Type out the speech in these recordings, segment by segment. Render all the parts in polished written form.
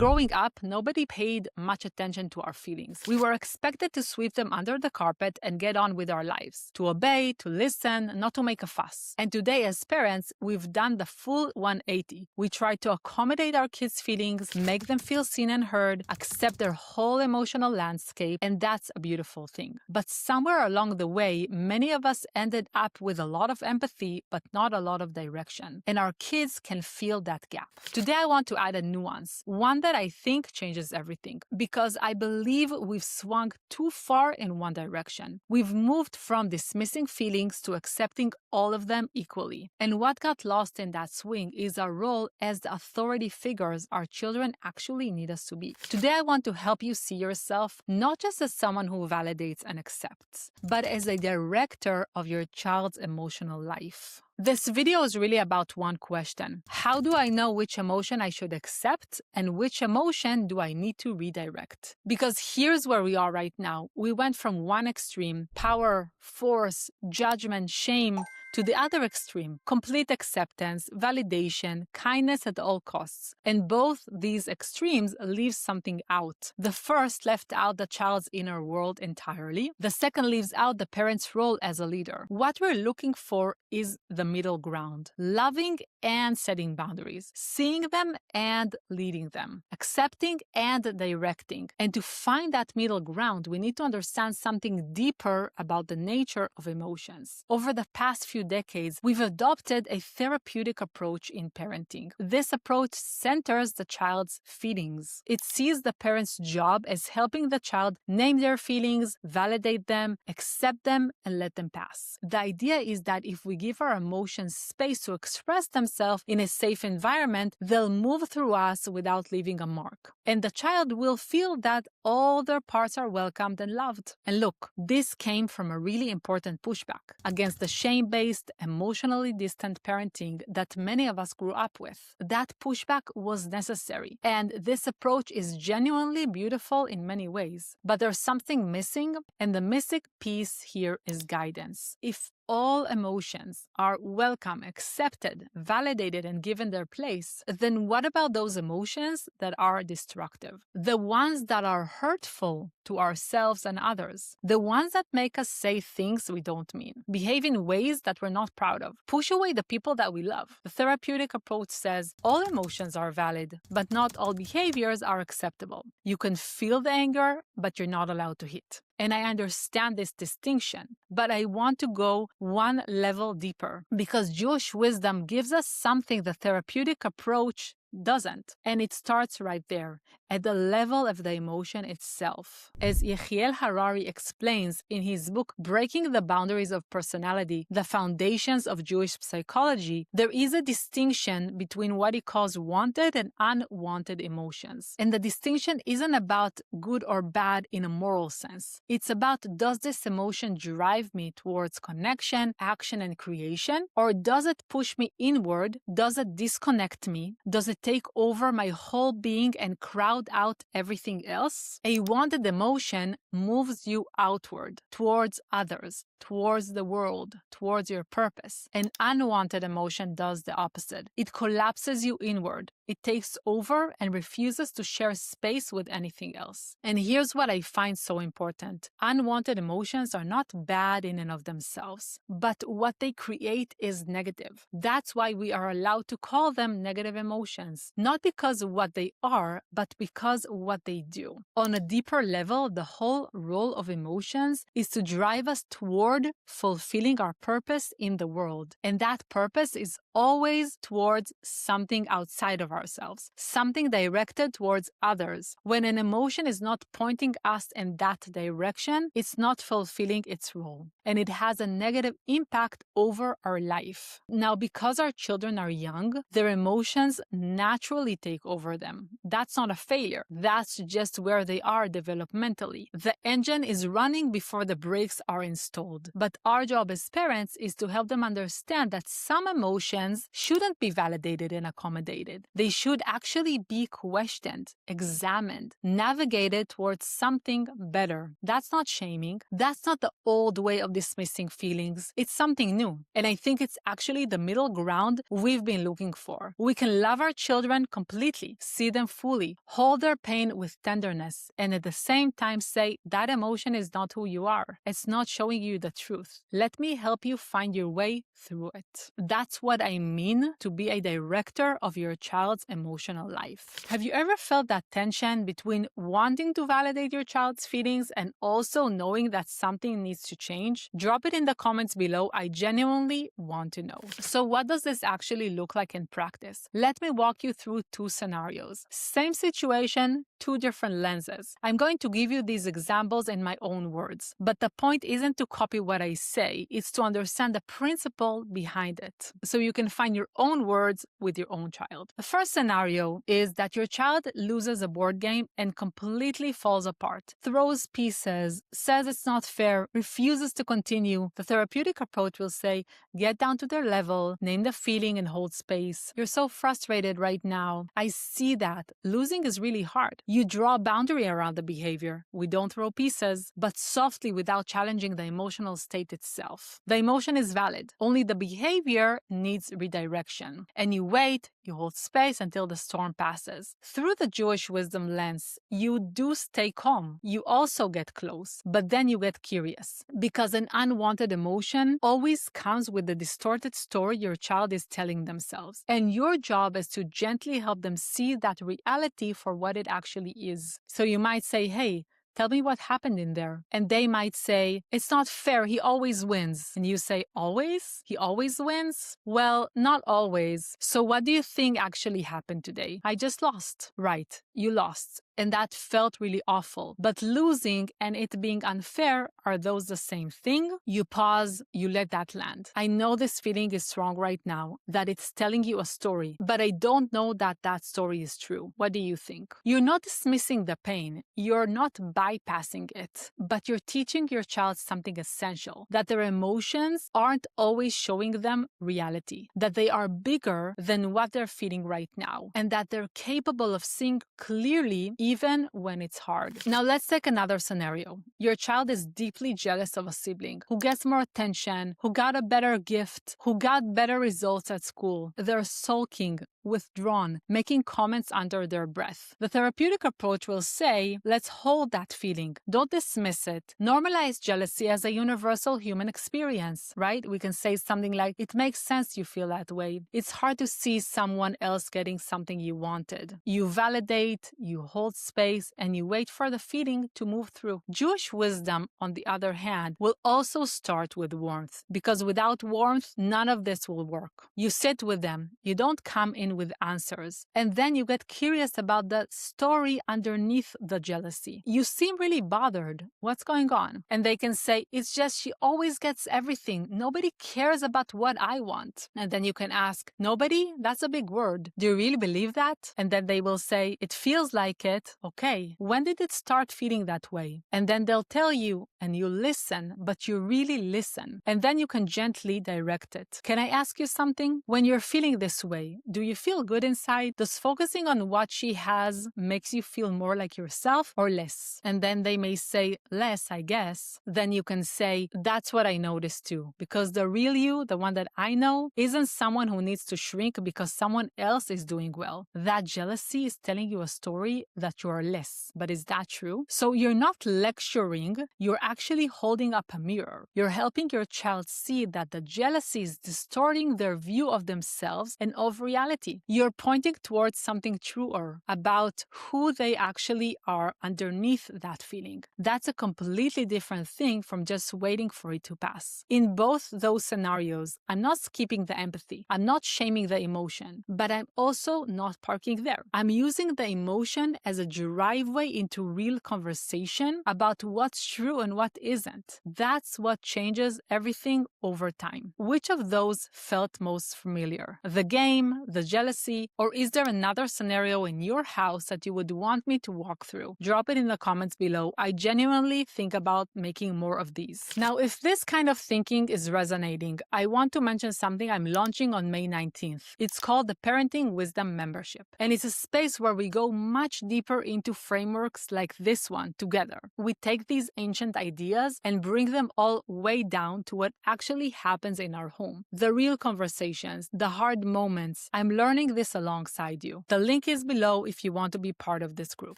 Growing up, nobody paid much attention to our feelings. We were expected to sweep them under the carpet and get on with our lives, to obey, to listen, not to make a fuss. And today, as parents, we've done the full 180. We try to accommodate our kids' feelings, make them feel seen and heard, accept their whole emotional landscape, and that's a beautiful thing. But somewhere along the way, many of us ended up with a lot of empathy, but not a lot of direction. And our kids can feel that gap. Today, I want to add a nuance, one that I think changes everything, because I believe we've swung too far in one direction. We've moved from dismissing feelings to accepting all of them equally. And what got lost in that swing is our role as the authority figures our children actually need us to be. Today, I want to help you see yourself not just as someone who validates and accepts, but as a director of your child's emotional life. This video is really about one question. How do I know which emotion I should accept and which emotion do I need to redirect? Because here's where we are right now. We went from one extreme, power, force, judgment, shame, to the other extreme, complete acceptance, validation, kindness at all costs. And both these extremes leave something out. The first left out the child's inner world entirely. The second leaves out the parent's role as a leader. What we're looking for is the middle ground, loving and setting boundaries, seeing them and leading them, accepting and directing. And to find that middle ground, we need to understand something deeper about the nature of emotions. Over the past few decades, we've adopted a therapeutic approach in parenting. This approach centers the child's feelings. It sees the parent's job as helping the child name their feelings, validate them, accept them, and let them pass. The idea is that if we give our emotions space to express themselves in a safe environment, they'll move through us without leaving a mark. And the child will feel that all their parts are welcomed and loved. And look, this came from a really important pushback against the shame-based, emotionally distant parenting that many of us grew up with. That pushback was necessary, and this approach is genuinely beautiful in many ways. But there's something missing, and the missing piece here is guidance. If all emotions are welcome, accepted, validated, and given their place, then what about those emotions that are destructive? The ones that are hurtful to ourselves and others. The ones that make us say things we don't mean, behave in ways that we're not proud of, push away the people that we love. The therapeutic approach says all emotions are valid, but not all behaviors are acceptable. You can feel the anger, but you're not allowed to hit. And I understand this distinction, but I want to go one level deeper because Jewish wisdom gives us something the therapeutic approach doesn't. And it starts right there, at the level of the emotion itself. As Yechiel Harari explains in his book, Breaking the Boundaries of Personality, The Foundations of Jewish Psychology, there is a distinction between what he calls wanted and unwanted emotions. And the distinction isn't about good or bad in a moral sense. It's about, does this emotion drive me towards connection, action, and creation? Or does it push me inward? Does it disconnect me? Does it take over my whole being and crowd out everything else? A wanted emotion moves you outward, towards others, towards the world, towards your purpose. An unwanted emotion does the opposite. It collapses you inward. It takes over and refuses to share space with anything else. And here's what I find so important. Unwanted emotions are not bad in and of themselves, but what they create is negative. That's why we are allowed to call them negative emotions, not because of what they are, but because of what they do. On a deeper level, the whole role of emotions is to drive us toward fulfilling our purpose in the world. And that purpose is always towards something outside of ourselves, something directed towards others. When an emotion is not pointing us in that direction, it's not fulfilling its role, and it has a negative impact over our life. Now, because our children are young, their emotions naturally take over them. That's not a failure. That's just where they are developmentally. The engine is running before the brakes are installed. child. But our job as parents is to help them understand that some emotions shouldn't be validated and accommodated. They should actually be questioned, examined, navigated towards something better. That's not shaming. That's not the old way of dismissing feelings. It's something new. And I think it's actually the middle ground we've been looking for. We can love our children completely, see them fully, hold their pain with tenderness, and at the same time say that emotion is not who you are. It's not showing you the truth. Let me help you find your way through it. That's what I mean to be a director of your child's emotional life. Have you ever felt that tension between wanting to validate your child's feelings and also knowing that something needs to change? Drop it in the comments below. I genuinely want to know. So what does this actually look like in practice? Let me walk you through two scenarios. Same situation, two different lenses. I'm going to give you these examples in my own words, but the point isn't to copy what I say, it's to understand the principle behind it, so you can find your own words with your own child. The first scenario is that your child loses a board game and completely falls apart, throws pieces, says it's not fair, refuses to continue. The therapeutic approach will say, get down to their level, name the feeling and hold space. You're so frustrated right now. I see that. Losing is really hard. You draw a boundary around the behavior. We don't throw pieces, but softly without challenging the emotional state itself. The emotion is valid. Only the behavior needs redirection. And you wait, you hold space until the storm passes. Through the Jewish wisdom lens, you do stay calm. You also get close, but then you get curious. Because an unwanted emotion always comes with the distorted story your child is telling themselves. And your job is to gently help them see that reality for what it actually is. So you might say, hey, tell me what happened in there. And they might say, it's not fair, he always wins. And you say, always? He always wins? Well, not always. So what do you think actually happened today? I just lost. Right, you lost. And that felt really awful. But losing and it being unfair, are those the same thing? You pause, you let that land. I know this feeling is strong right now, that it's telling you a story, but I don't know that that story is true. What do you think? You're not dismissing the pain. You're not bypassing it, but you're teaching your child something essential, that their emotions aren't always showing them reality, that they are bigger than what they're feeling right now, and that they're capable of seeing clearly even when it's hard. Now let's take another scenario. Your child is deeply jealous of a sibling who gets more attention, who got a better gift, who got better results at school. They're sulking, withdrawn, making comments under their breath. The therapeutic approach will say, let's hold that feeling. Don't dismiss it. Normalize jealousy as a universal human experience, right? We can say something like, it makes sense you feel that way. It's hard to see someone else getting something you wanted. You validate, you hold space, and you wait for the feeling to move through. Jewish wisdom, on the other hand, will also start with warmth, because without warmth, none of this will work. You sit with them. You don't come in with answers. And then you get curious about the story underneath the jealousy. You seem really bothered. What's going on? And they can say, it's just she always gets everything. Nobody cares about what I want. And then you can ask, nobody? That's a big word. Do you really believe that? And then they will say, it feels like it. Okay, when did it start feeling that way? And then they'll tell you, and you listen, but you really listen. And then you can gently direct it. Can I ask you something? When you're feeling this way, do you feel good inside? Does focusing on what she has makes you feel more like yourself or less? And then they may say, less, I guess. Then you can say, that's what I noticed too. Because the real you, the one that I know, isn't someone who needs to shrink because someone else is doing well. That jealousy is telling you a story that you are less. But is that true? So you're not lecturing, you're actually holding up a mirror. You're helping your child see that the jealousy is distorting their view of themselves and of reality. You're pointing towards something truer about who they actually are underneath that feeling. That's a completely different thing from just waiting for it to pass. In both those scenarios, I'm not skipping the empathy. I'm not shaming the emotion, but I'm also not parking there. I'm using the emotion as a driveway into real conversation about what's true and what isn't. That's what changes everything over time. Which of those felt most familiar? The game, the jealousy, or is there another scenario in your house that you would want me to walk through? Drop it in the comments below. I genuinely think about making more of these. Now, if this kind of thinking is resonating, I want to mention something I'm launching on May 19th. It's called the Parenting Wisdom Membership, and it's a space where we go much deeper into frameworks like this one together. We take these ancient ideas and bring them all way down to what actually happens in our home. The real conversations, the hard moments. I'm learning this alongside you. The link is below if you want to be part of this group.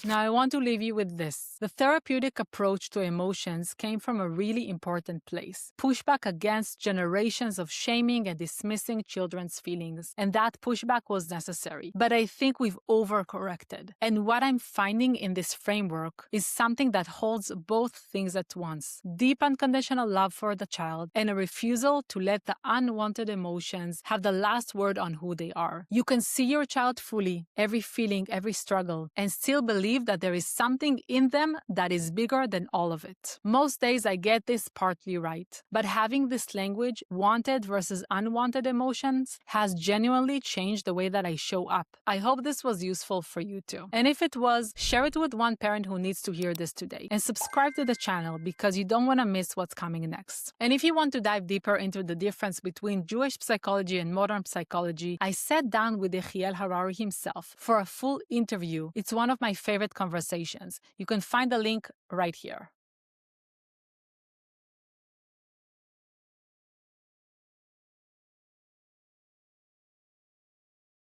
Now, I want to leave you with this. The therapeutic approach to emotions came from a really important place. Pushback against generations of shaming and dismissing children's feelings. And that pushback was necessary. But I think we've overcorrected. And what I'm finding in this framework is something that holds both things at once. Deep unconditional love for the child and a refusal to let the unwanted emotions have the last word on who they are. You can see your child fully, every feeling, every struggle, and still believe that there is something in them that is bigger than all of it. Most days I get this partly right, but having this language, wanted versus unwanted emotions, has genuinely changed the way that I show up. I hope this was useful for you too. And if it was, share it with one parent who needs to hear this today. And subscribe to the channel because you don't want to miss what's coming next. And if you want to dive deeper into the difference between Jewish psychology and modern psychology, I sat down with Yechiel Harari himself for a full interview. It's one of my favorite conversations. You can find the link right here.